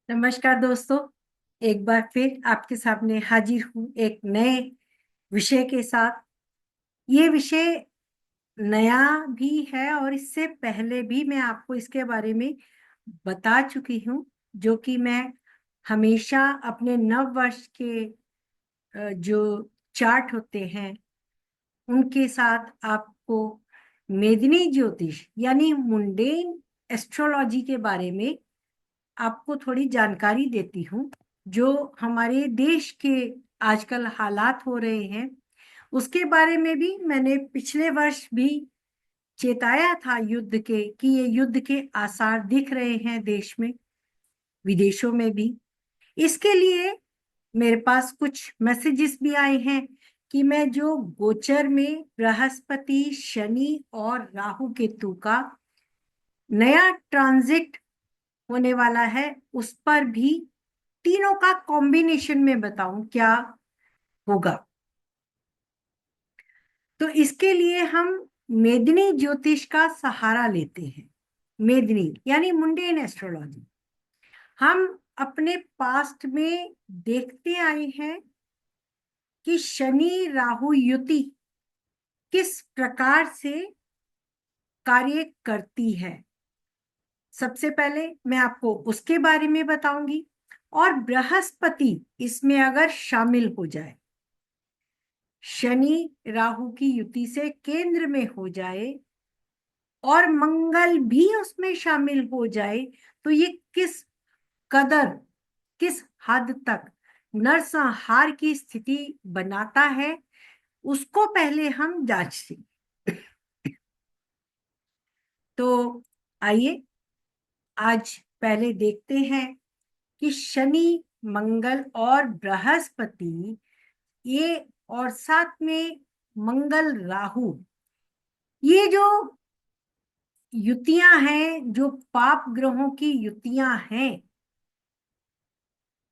नमस्कार दोस्तों। एक बार फिर आपके सामने हाजिर हूँ एक नए विषय के साथ। ये विषय नया भी है और इससे पहले भी मैं आपको इसके बारे में बता चुकी हूँ, जो कि मैं हमेशा अपने नव वर्ष के जो चार्ट होते हैं उनके साथ आपको मेदिनी ज्योतिष यानी मुंडेन एस्ट्रोलॉजी के बारे में आपको थोड़ी जानकारी देती हूँ। जो हमारे देश के आजकल हालात हो रहे हैं उसके बारे में भी मैंने पिछले वर्ष भी चेताया था युद्ध के, कि ये युद्ध के आसार दिख रहे हैं देश में, विदेशों में भी। इसके लिए मेरे पास कुछ मैसेजेस भी आए हैं कि मैं जो गोचर में बृहस्पति, शनि और राहु केतु का नया ट्रांजिट होने वाला है उस पर भी तीनों का कॉम्बिनेशन में बताऊं क्या होगा। तो इसके लिए हम मेदिनी ज्योतिष का सहारा लेते हैं। मेदिनी यानी मुंडेन एस्ट्रोलॉजी। हम अपने पास्ट में देखते आए हैं कि शनि राहु युति किस प्रकार से कार्य करती है। सबसे पहले मैं आपको उसके बारे में बताऊंगी, और बृहस्पति इसमें अगर शामिल हो जाए, शनि राहु की युति से केंद्र में हो जाए और मंगल भी उसमें शामिल हो जाए, तो ये किस कदर, किस हद तक नरसंहार की स्थिति बनाता है उसको पहले हम जांचते। तो आइए आज पहले देखते हैं कि शनि, मंगल और बृहस्पति, ये और साथ में मंगल राहु, ये जो युतियां हैं, जो पाप ग्रहों की युतियां हैं,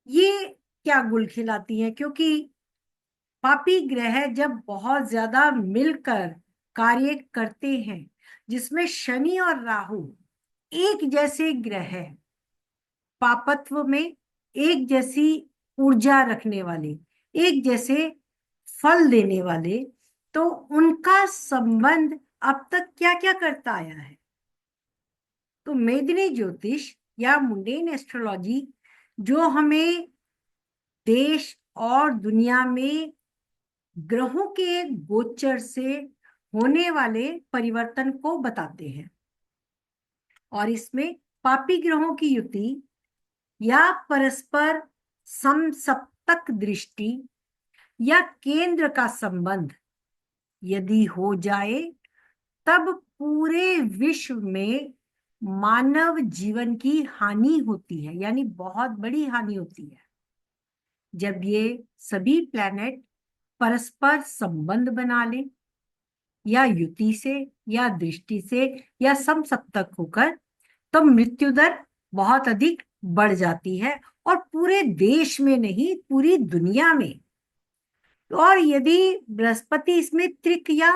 ये क्या गुल खिलाती हैं। क्योंकि पापी ग्रह जब बहुत ज्यादा मिलकर कार्य करते हैं, जिसमें शनि और राहु एक जैसे ग्रह है, पापत्व में एक जैसी ऊर्जा रखने वाले, एक जैसे फल देने वाले, तो उनका संबंध अब तक क्या क्या करता आया है। तो मेदिनी ज्योतिष या मुंडेन एस्ट्रोलॉजी जो हमें देश और दुनिया में ग्रहों के गोचर से होने वाले परिवर्तन को बताते हैं, और इसमें पापी ग्रहों की युति या परस्पर समसप्तक दृष्टि या केंद्र का संबंध यदि हो जाए, तब पूरे विश्व में मानव जीवन की हानि होती है, यानी बहुत बड़ी हानि होती है। जब ये सभी प्लैनेट परस्पर संबंध बना ले, या युति से या दृष्टि से या समसप्तक होकर, तो मृत्यु दर बहुत अधिक बढ़ जाती है, और पूरे देश में नहीं, पूरी दुनिया में। और यदि बृहस्पति इसमें त्रिक या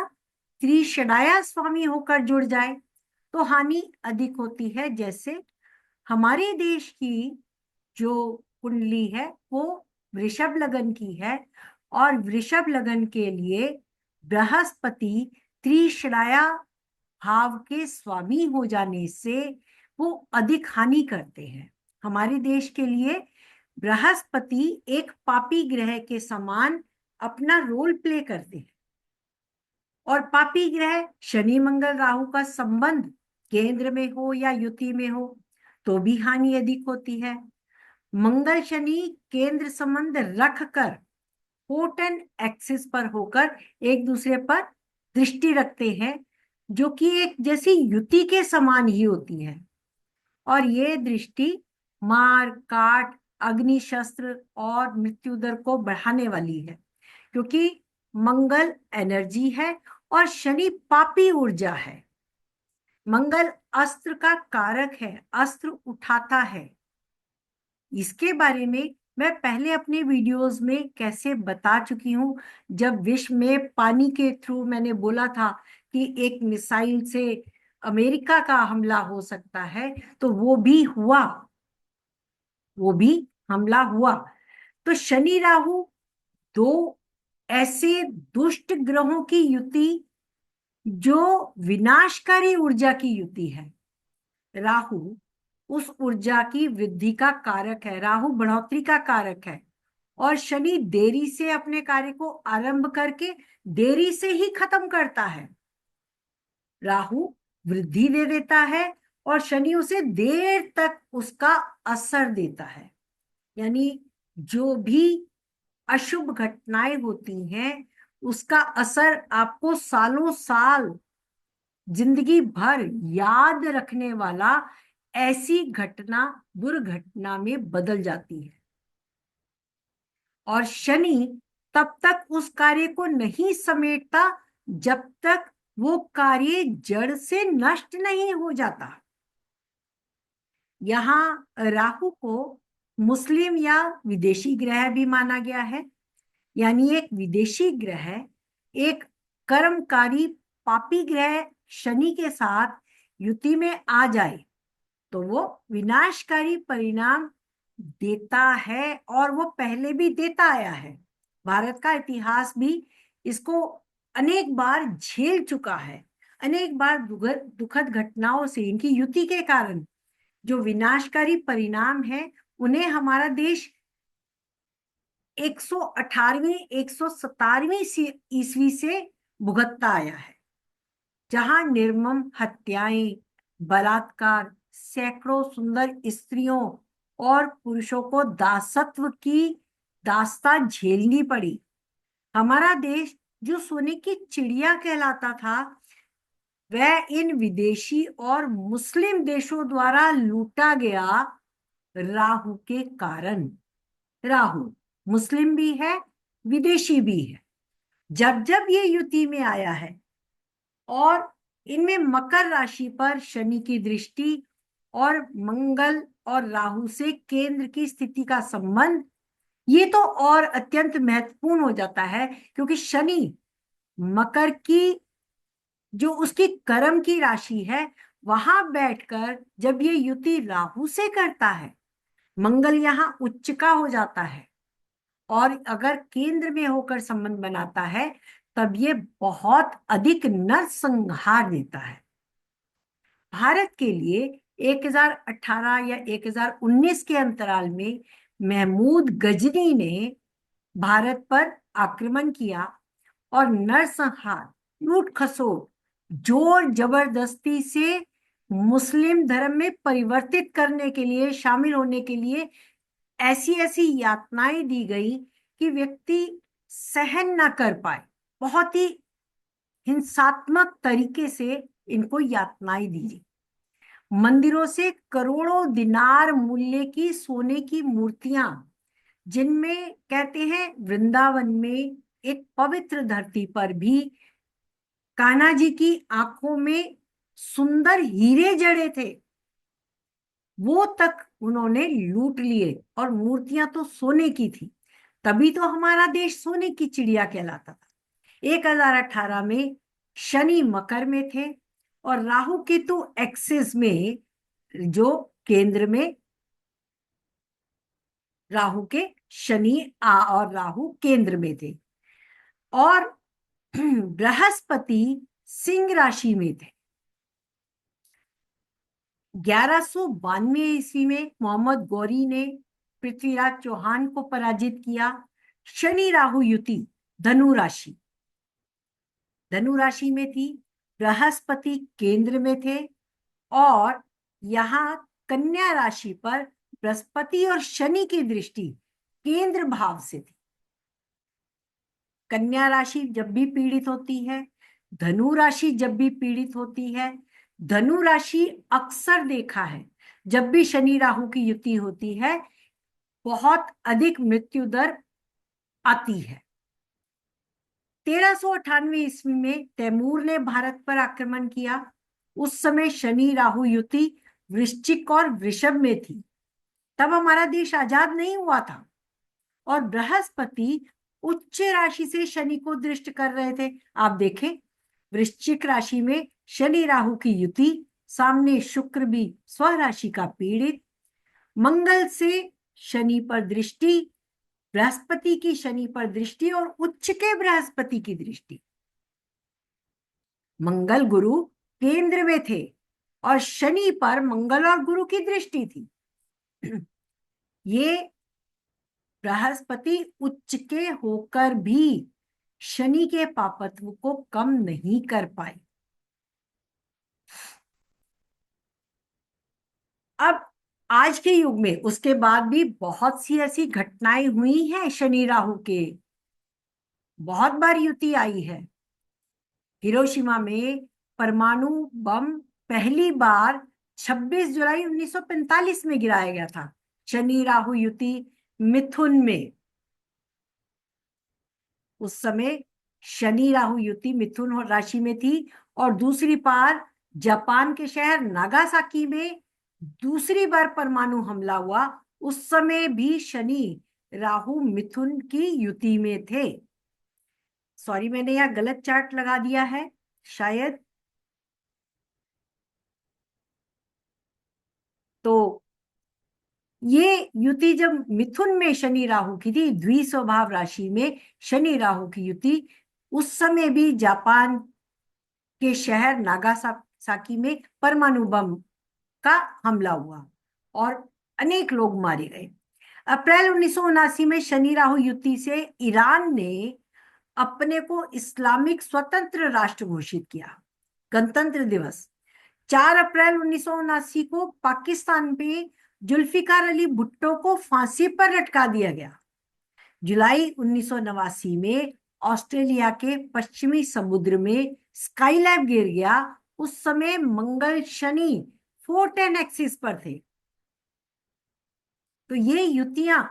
त्रिषडाया स्वामी होकर जुड़ जाए तो हानि अधिक होती है। जैसे हमारे देश की जो कुंडली है वो वृषभ लगन की है, और वृषभ लगन के लिए बृहस्पति त्रिषडाया भाव के स्वामी हो जाने से वो अधिक हानि करते हैं। हमारे देश के लिए बृहस्पति एक पापी ग्रह के समान अपना रोल प्ले करते हैं, और पापी ग्रह शनि मंगल राहु का संबंध केंद्र में हो या युति में हो तो भी हानि अधिक होती है। मंगल शनि केंद्र संबंध रखकर फोर्टन एक्सिस पर होकर एक दूसरे पर दृष्टि रखते हैं, जो कि एक जैसी युति के समान ही होती है। और ये दृष्टि मार काट, अग्नि शस्त्र और मृत्यु दर को बढ़ाने वाली है, क्योंकि मंगल एनर्जी है और शनि पापी ऊर्जा है। मंगल अस्त्र का कारक है, अस्त्र उठाता है। इसके बारे में मैं पहले अपने वीडियोस में कैसे बता चुकी हूं। जब विश्व में पानी के थ्रू मैंने बोला था कि एक मिसाइल से अमेरिका का हमला हो सकता है, तो वो भी हुआ। वो भी हमला हुआ। तो शनि राहु दो ऐसे दुष्ट ग्रहों की युति जो विनाशकारी ऊर्जा की युति है। राहु उस ऊर्जा की वृद्धि का कारक है, राहु बढ़ोतरी का कारक है, और शनि देरी से अपने कार्य को आरंभ करके देरी से ही खत्म करता है। राहु वृद्धि दे देता है और शनि उसे देर तक उसका असर देता है। यानी जो भी अशुभ घटनाएं होती हैं उसका असर आपको सालों साल जिंदगी भर याद रखने वाला ऐसी घटना दुर्घटना में बदल जाती है। और शनि तब तक उस कार्य को नहीं समेटता जब तक वो कार्य जड़ से नष्ट नहीं हो जाता। यहां राहु को मुस्लिम या विदेशी ग्रह भी माना गया है। यानी एक विदेशी ग्रह एक कर्मकारी पापी ग्रह शनि के साथ युति में आ जाए तो वो विनाशकारी परिणाम देता है, और वो पहले भी देता आया है। भारत का इतिहास भी इसको अनेक बार झेल चुका है। अनेक बार दुखद घटनाओं से, इनकी युति के कारण जो विनाशकारी परिणाम है, उन्हें हमारा देश 118वीं 117वीं ईस्वी से भुगतता आया है, जहां निर्मम हत्याएं, बलात्कार, सैकड़ों सुंदर स्त्रियों और पुरुषों को दासत्व की दास्तां झेलनी पड़ी। हमारा देश जो सोने की चिड़िया कहलाता था, वह इन विदेशी और मुस्लिम देशों द्वारा लूटा गया राहु के कारण। राहु मुस्लिम भी है, विदेशी भी है। जब जब ये युति में आया है और इनमें मकर राशि पर शनि की दृष्टि और मंगल और राहु से केंद्र की स्थिति का संबंध, ये तो और अत्यंत महत्वपूर्ण हो जाता है, क्योंकि शनि मकर की जो उसकी कर्म की राशि है वहां बैठकर जब ये युति राहु से करता है, मंगल यहाँ उच्च का हो जाता है, और अगर केंद्र में होकर संबंध बनाता है तब ये बहुत अधिक नरसंहार देता है। भारत के लिए 1018 या 1019 के अंतराल में महमूद गजनी ने भारत पर आक्रमण किया और नरसंहार, लूट खसोट, जोर जबरदस्ती से मुस्लिम धर्म में परिवर्तित करने के लिए, शामिल होने के लिए ऐसी ऐसी यातनाएं दी गई कि व्यक्ति सहन ना कर पाए। बहुत ही हिंसात्मक तरीके से इनको यातनाएं दी गई। मंदिरों से करोड़ों दिनार मूल्य की सोने की मूर्तियां, जिनमें कहते हैं वृंदावन में एक पवित्र धरती पर भी कान्हा जी की आंखों में सुंदर हीरे जड़े थे, वो तक उन्होंने लूट लिए, और मूर्तियां तो सोने की थी। तभी तो हमारा देश सोने की चिड़िया कहलाता था। 1018 में शनि मकर में थे और राहु केतु एक्सिस में, जो केंद्र में राहु के शनि और राहु केंद्र में थे, और बृहस्पति सिंह राशि में थे। 1192 ईस्वी में मोहम्मद गौरी ने पृथ्वीराज चौहान को पराजित किया। शनि राहु युति धनु राशि में थी, बृहस्पति केंद्र में थे, और यहां कन्या राशि पर बृहस्पति और शनि की दृष्टि केंद्र भाव से थी। कन्या राशि जब भी पीड़ित होती है, धनु राशि जब भी पीड़ित होती है, धनु राशि अक्सर देखा है जब भी शनि राहु की युति होती है बहुत अधिक मृत्यु दर आती है। 1398 ईस्वी में तैमूर ने भारत पर आक्रमण किया। उस समय शनि राहु युति वृश्चिक और वृषभ में थी। तब हमारा देश आजाद नहीं हुआ था, और बृहस्पति उच्च राशि से शनि को दृष्ट कर रहे थे। आप देखें, वृश्चिक राशि में शनि राहु की युति, सामने शुक्र भी स्वराशि का पीड़ित, मंगल से शनि पर दृष्टि, बृहस्पति की शनि पर दृष्टि और उच्च के बृहस्पति की दृष्टि। मंगल गुरु केंद्र में थे और शनि पर मंगल और गुरु की दृष्टि थी। ये बृहस्पति उच्च के होकर भी शनि के पापत्व को कम नहीं कर पाए। अब आज के युग में उसके बाद भी बहुत सी ऐसी घटनाएं हुई हैं शनि राहु के, बहुत बार युति आई है। हिरोशिमा में परमाणु बम पहली बार 26 जुलाई 1945 में गिराया गया था, शनि राहु युति मिथुन में। उस समय शनि राहु युति मिथुन राशि में थी और दूसरी बार जापान के शहर नागासाकी में दूसरी बार परमाणु हमला हुआ, उस समय भी शनि राहु मिथुन की युति में थे। सॉरी, मैंने यह गलत चार्ट लगा दिया है शायद। तो ये युति जब मिथुन में शनि राहु की थी, द्विस्वभाव राशि में शनि राहु की युति, उस समय भी जापान के शहर नागासाकी में परमाणु बम का हमला हुआ और अनेक लोग मारे गए। अप्रैल 1979 में शनि राहु युति से ईरान ने अपने को इस्लामिक स्वतंत्र राष्ट्र घोषित किया। गणतंत्र दिवस 4 अप्रैल 1979 को पाकिस्तान में जुल्फिकार अली भुट्टो को फांसी पर लटका दिया गया। जुलाई 1989 में ऑस्ट्रेलिया के पश्चिमी समुद्र में स्काईलैब गिर गया। उस समय मंगल शनि 410 एक्सिस पर थे। तो ये युतियां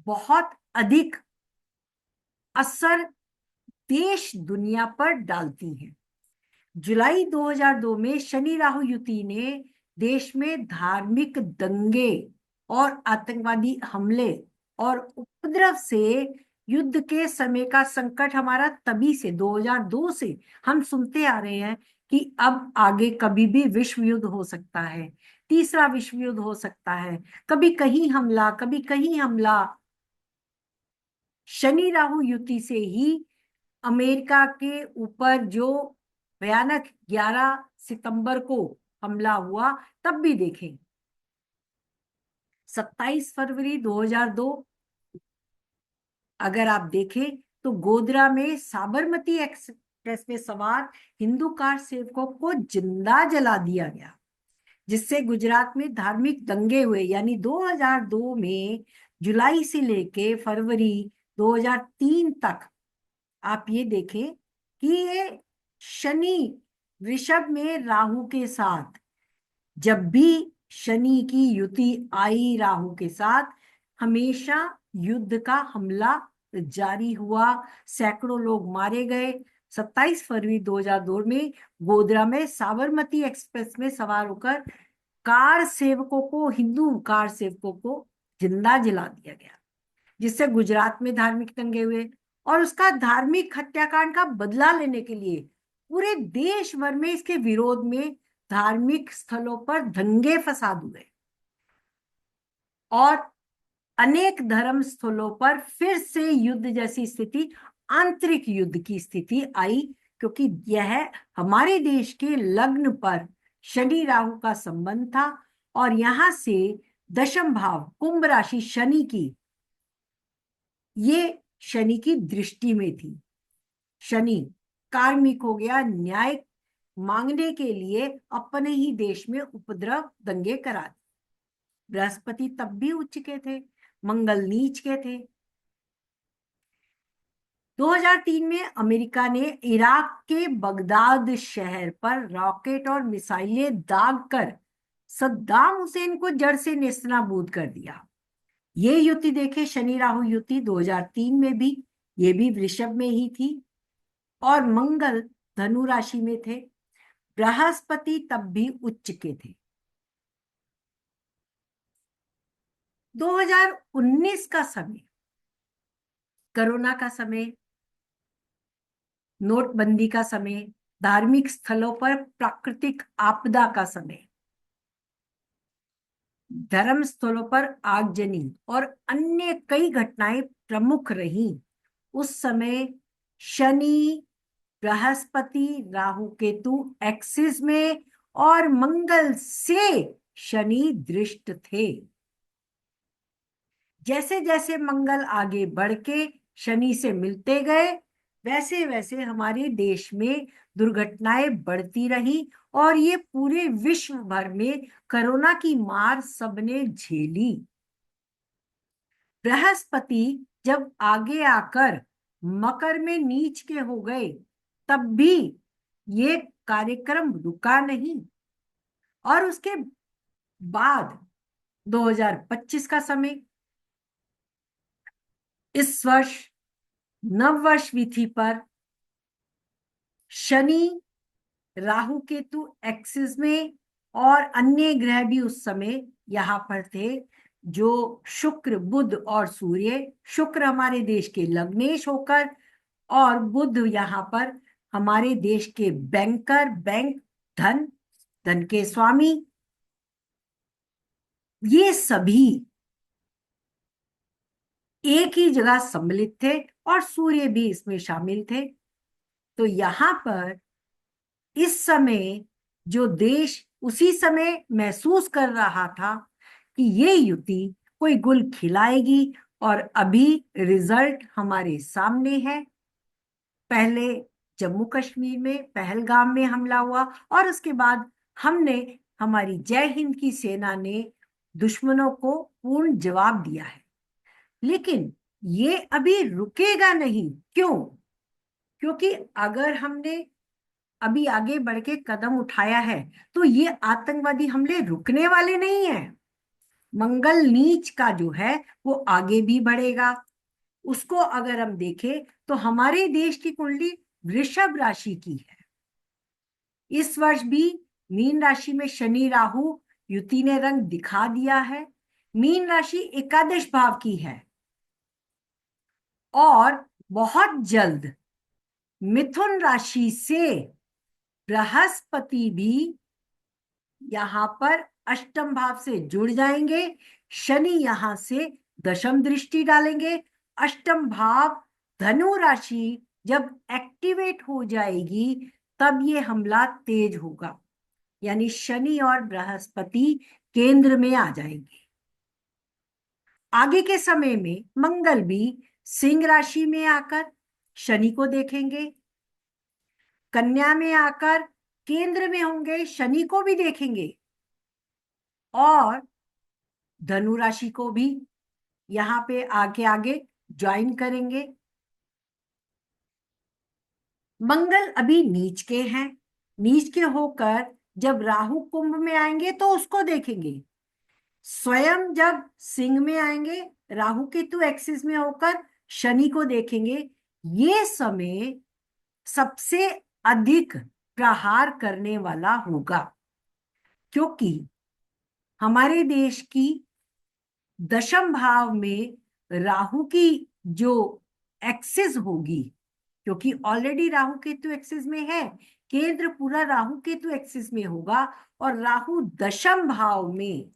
बहुत अधिक असर देश दुनिया पर डालती हैं। जुलाई 2002 में शनि राहु युति ने देश में धार्मिक दंगे और आतंकवादी हमले और उपद्रव से युद्ध के समय का संकट हमारा तभी से 2002 से हम सुनते आ रहे हैं कि अब आगे कभी भी विश्व युद्ध हो सकता है, तीसरा विश्व युद्ध हो सकता है, कभी कहीं हमला कभी कहीं हमला। शनि राहु युति से ही अमेरिका के ऊपर जो भयानक 11 सितंबर को हमला हुआ, तब भी देखें 27 फरवरी 2002 अगर आप देखें तो गोधरा में साबरमती एक्सप्रेस में सवार हिंदू कार सेवकों को जिंदा जला दिया गया, जिससे गुजरात में धार्मिक दंगे हुए। यानी 2002 में जुलाई से लेके फरवरी 2003 तक आप ये देखें कि ये शनि वृषभ में राहु के साथ, जब भी शनि की युति आई राहु के साथ, हमेशा युद्ध का हमला जारी हुआ, सैकड़ों लोग मारे गए। 27 फरवरी 2002 में गोधरा में साबरमती एक्सप्रेस में सवार होकर कार सेवकों को, हिंदू कार सेवकों को जिंदा जला दिया गया, जिससे गुजरात में धार्मिक दंगे हुए और उसका धार्मिक हत्याकांड का बदला लेने के लिए पूरे देश भर में इसके विरोध में धार्मिक स्थलों पर दंगे फसाद हुए और अनेक धर्म स्थलों पर फिर से युद्ध जैसी स्थिति, आंतरिक युद्ध की स्थिति आई, क्योंकि यह हमारे देश के लग्न पर शनि राहु का संबंध था और यहां से दशम भाव कुंभ राशि शनि की, ये शनि की दृष्टि में थी। शनि कार्मिक हो गया, न्याय मांगने के लिए अपने ही देश में उपद्रव दंगे करा दिए। बृहस्पति तब भी उच्च के थे, मंगल नीच के थे। 2003 में अमेरिका ने इराक के बगदाद शहर पर रॉकेट और मिसाइलें दागकर सद्दाम हुसैन को जड़ से नेस्तनाबूद कर दिया। ये युति देखे, शनि राहु युति 2003 में भी, ये भी वृषभ में ही थी और मंगल धनु राशि में थे। बृहस्पति तब भी उच्च के थे। 2019 का समय, कोरोना का समय, नोटबंदी का समय, धार्मिक स्थलों पर प्राकृतिक आपदा का समय, धर्म स्थलों पर आगजनी और अन्य कई घटनाएं प्रमुख रही। उस समय शनि, बृहस्पति, राहु केतु एक्सिस में और मंगल से शनि दृष्ट थे। जैसे जैसे मंगल आगे बढ़ के शनि से मिलते गए, वैसे वैसे हमारे देश में दुर्घटनाएं बढ़ती रही और ये पूरे विश्व भर में कोरोना की मार सबने झेली। बृहस्पति जब आगे आकर मकर में नीच के हो गए, तब भी ये कार्यक्रम रुका नहीं। और उसके बाद 2025 का समय, इस वर्ष नववर्ष विधि पर शनि, राहु केतु एक्सिस में और अन्य ग्रह भी उस समय यहां पर थे, जो शुक्र, बुध और सूर्य। शुक्र हमारे देश के लग्नेश होकर और बुध यहाँ पर हमारे देश के बैंकर, बैंक, धन, धन के स्वामी, ये सभी एक ही जगह सम्मिलित थे और सूर्य भी इसमें शामिल थे। तो यहाँ पर इस समय जो देश उसी समय महसूस कर रहा था कि ये युति कोई गुल खिलाएगी, और अभी रिजल्ट हमारे सामने है। पहले जम्मू कश्मीर में पहलगाम में हमला हुआ और उसके बाद हमारी जय हिंद की सेना ने दुश्मनों को पूर्ण जवाब दिया है। लेकिन ये अभी रुकेगा नहीं। क्यों? क्योंकि अगर हमने अभी आगे बढ़ के कदम उठाया है तो ये आतंकवादी हमले रुकने वाले नहीं है। मंगल नीच का जो है वो आगे भी बढ़ेगा। उसको अगर हम देखें तो हमारे देश की कुंडली वृषभ राशि की है। इस वर्ष भी मीन राशि में शनि राहु युति ने रंग दिखा दिया है। मीन राशि एकादश भाव की है और बहुत जल्द मिथुन राशि से बृहस्पति भी यहां पर अष्टम भाव से जुड़ जाएंगे। शनि यहां से दशम दृष्टि डालेंगे। अष्टम भाव धनु राशि जब एक्टिवेट हो जाएगी तब ये हमला तेज होगा, यानी शनि और बृहस्पति केंद्र में आ जाएंगे। आगे के समय में मंगल भी सिंह राशि में आकर शनि को देखेंगे, कन्या में आकर केंद्र में होंगे, शनि को भी देखेंगे, और धनु राशि को भी यहां पे आगे आगे ज्वाइन करेंगे। मंगल अभी नीच के हैं। नीच के होकर जब राहु कुंभ में आएंगे तो उसको देखेंगे। स्वयं जब सिंह में आएंगे, राहु केतु एक्सिस में होकर शनि को देखेंगे। ये समय सबसे अधिक प्रहार करने वाला होगा, क्योंकि हमारे देश की दशम भाव में राहु की जो एक्सिस होगी, क्योंकि ऑलरेडी राहु केतु एक्सिस में है, केंद्र पूरा राहु केतु एक्सिस में होगा, और राहु दशम भाव में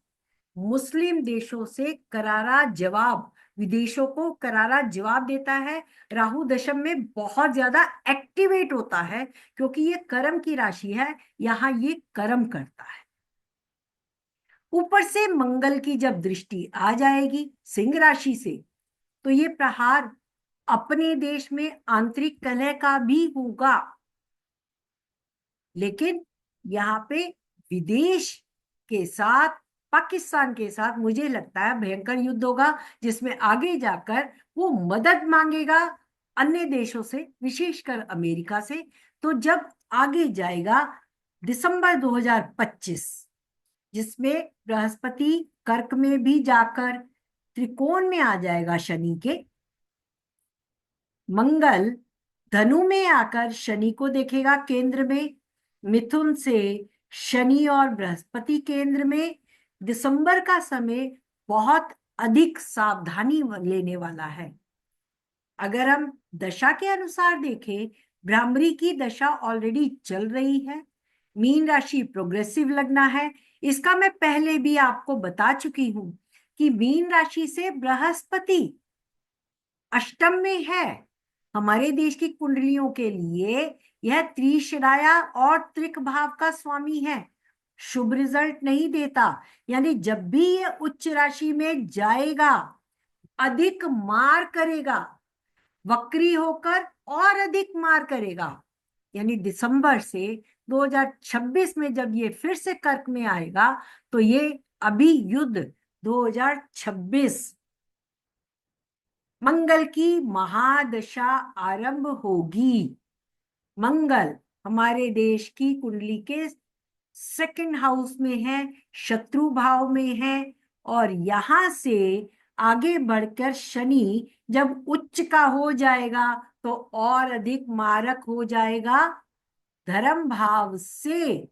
मुस्लिम देशों से करारा जवाब, विदेशों को करारा जवाब देता है। राहु दशम में बहुत ज्यादा एक्टिवेट होता है, क्योंकि ये कर्म की राशि है, यहां ये कर्म करता है। ऊपर से मंगल की जब दृष्टि आ जाएगी सिंह राशि से, तो ये प्रहार अपने देश में आंतरिक कलह का भी होगा। लेकिन यहाँ पे विदेश के साथ, पाकिस्तान के साथ मुझे लगता है भयंकर युद्ध होगा, जिसमें आगे जाकर वो मदद मांगेगा अन्य देशों से, विशेषकर अमेरिका से। तो जब आगे जाएगा दिसंबर 2025, जिसमें बृहस्पति कर्क में भी जाकर त्रिकोण में आ जाएगा शनि के, मंगल धनु में आकर शनि को देखेगा केंद्र में, मिथुन से शनि और बृहस्पति केंद्र में। दिसंबर का समय बहुत अधिक सावधानी लेने वाला है। अगर हम दशा के अनुसार देखें, भ्रामरी की दशा ऑलरेडी चल रही है। मीन राशि प्रोग्रेसिव लगना है। इसका मैं पहले भी आपको बता चुकी हूं कि मीन राशि से बृहस्पति अष्टम में है। हमारे देश की कुंडलियों के लिए यह त्रिशिराया और त्रिक भाव का स्वामी है, शुभ रिजल्ट नहीं देता। यानी जब भी ये उच्च राशि में जाएगा अधिक मार करेगा, वक्री होकर और अधिक मार करेगा। यानी दिसंबर से 2026 में जब ये फिर से कर्क में आएगा तो ये अभी युद्ध 2026 मंगल की महादशा आरंभ होगी। मंगल हमारे देश की कुंडली के सेकंड हाउस में है, शत्रु भाव में है, और यहां से आगे बढ़कर शनि जब उच्च का हो जाएगा तो और अधिक मारक हो जाएगा। धर्म भाव से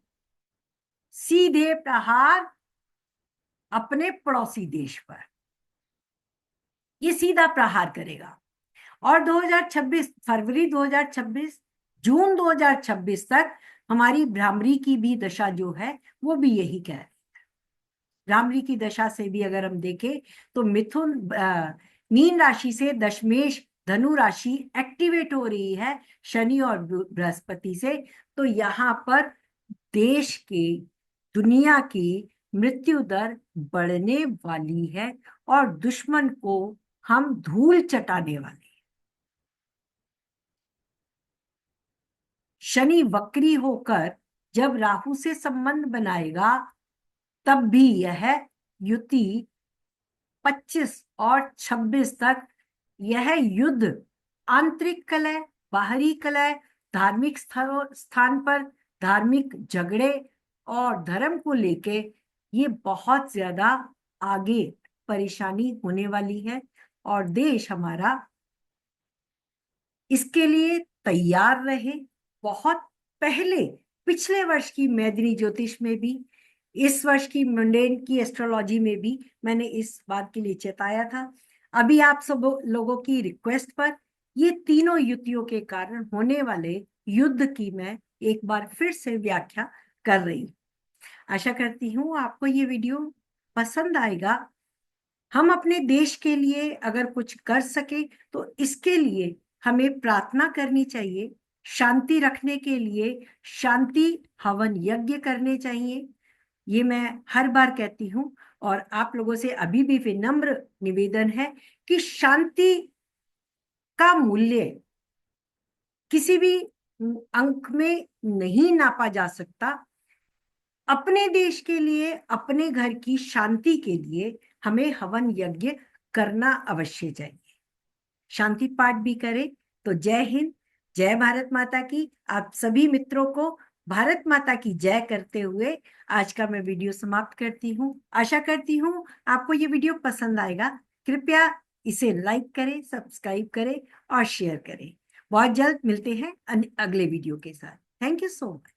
सीधे प्रहार अपने पड़ोसी देश पर, ये सीधा प्रहार करेगा। और 2026 फरवरी 2026 जून 2026 तक हमारी भ्रामरी की भी दशा जो है वो भी यही कह रही है। भ्रामरी की दशा से भी अगर हम देखें तो मिथुन मीन राशि से दशमेश धनु राशि एक्टिवेट हो रही है शनि और बृहस्पति से। तो यहाँ पर देश के, दुनिया की मृत्यु दर बढ़ने वाली है और दुश्मन को हम धूल चटाने वाले हैं। शनि वक्री होकर जब राहु से संबंध बनाएगा तब भी यह युति 25 और 26 तक यह युद्ध आंतरिक कलह, बाहरी कलह, धार्मिक स्थान पर धार्मिक झगड़े और धर्म को लेके ये बहुत ज्यादा आगे परेशानी होने वाली है। और देश हमारा इसके लिए तैयार रहे। बहुत पहले पिछले वर्ष की मैदिनी ज्योतिष में भी, इस वर्ष की मुंडेन की एस्ट्रोलॉजी में भी मैंने इस बात के लिए चेताया था। अभी आप सब लोगों की रिक्वेस्ट पर ये तीनों युतियों के कारण होने वाले युद्ध की मैं एक बार फिर से व्याख्या कर रही हूँ। आशा करती हूँ आपको ये वीडियो पसंद आएगा। हम अपने देश के लिए अगर कुछ कर सके तो इसके लिए हमें प्रार्थना करनी चाहिए, शांति रखने के लिए शांति हवन यज्ञ करने चाहिए। ये मैं हर बार कहती हूं और आप लोगों से अभी भी विनम्र निवेदन है कि शांति का मूल्य किसी भी अंक में नहीं नापा जा सकता। अपने देश के लिए, अपने घर की शांति के लिए हमें हवन यज्ञ करना अवश्य चाहिए। शांति पाठ भी करें। तो जय हिंद, जय भारत माता की। आप सभी मित्रों को भारत माता की जय करते हुए आज का मैं वीडियो समाप्त करती हूँ। आशा करती हूँ आपको ये वीडियो पसंद आएगा। कृपया इसे लाइक करें, सब्सक्राइब करें और शेयर करें। बहुत जल्द मिलते हैं अगले वीडियो के साथ। Thank you so much.